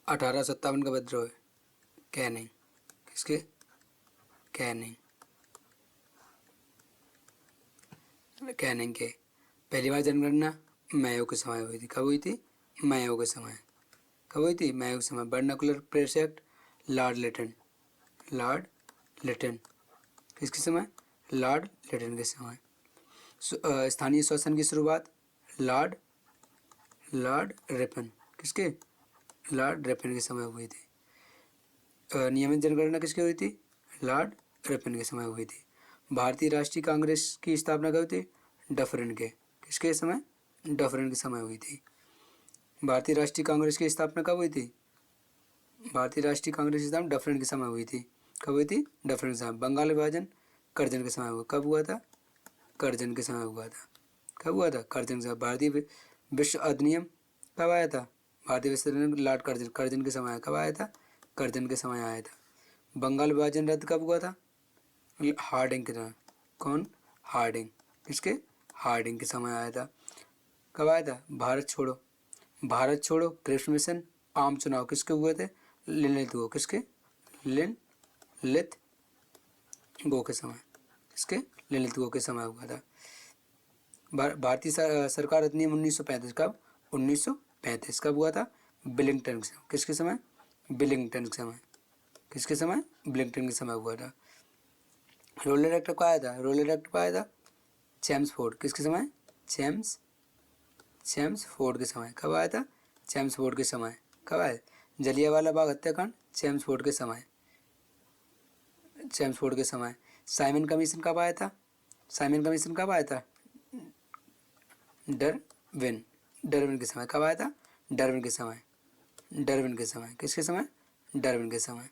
1857 का विद्रोह, कैनिंग, किसके, कैनिंग, कैनिंग के। पहली बार जनगणना मेयो के समय हुई थी। कब हुई थी? मेयो के समय। कब हुई थी? मेयो के समय। Vernacular Press Act Lord Lytton, Lord Lytton, किसके समय? लॉर्ड लिटन के समय। स्थानीय शासन की शुरुआत लॉर्ड रिपन, किसके? लॉर्ड रिपन के समय हुई थी। नियमित जनगणना किसकी हुई थी? लॉर्ड रिपन के समय हुई थी। भारतीय राष्ट्रीय कांग्रेस की स्थापना कब हुई थी? डफरिन के, किसके समय? डफरिन के समय हुई थी। भारतीय राष्ट्रीय कांग्रेस की स्थापना कब हुई थी? भारतीय राष्ट्रीय कांग्रेस की स्थापना डफरिन के समय हुई थी। कब हुई थी? डफरिन के समय। बंगाल विभाजन कर्जन के समय हुआ। कब हुआ था? कर्जन के समय हुआ था। कब हुआ था? कर्जन के समय। भारतीय विश्व अधिनियम कब आया था? भारतीय विश्व अधिनियम लॉर्ड कर्जन के समय। कब आया था? कर्जन के समय आया था। बंगाल विभाजन रद्द कब हुआ था? हार्डिंग के समय। कौन? हार्डिंग, किसके? हार्डिंग के समय आया था। कब आया था? भारत छोड़ो क्रिप्स मिशन, आम चुनाव किसके हुए थे? लिनलिथ किसके? लिनलिथ गो के समय, किसके? लिनलिथ गो के समय हुआ था। भारतीय सरकार अधिनियम 1935 कब? 1935 कब हुआ था? बिलिंगटन के समय। किसके समय? बिलिंगटन के समय। किसके समय? बिलिंगटन के समय हुआ था। रोलर एक्ट कब आया था? रोलर एक्ट कब आया था? चैम्सफोर्ड, किसके समय? चैम्सफोर्ड के समय। कब आया था? चैम्सफोर्ड के समय। कब आया? जलियांवाला बाग हत्याकांड चैम्सफोर्ड के समय। चैम्सफोर्ड के समय। साइमन कमीशन कब आया था? साइमन कमीशन कब आया था? डरविन के समय। कब आया था? डरविन के समय। डरविन के समय। किसके समय? डरविन के समय।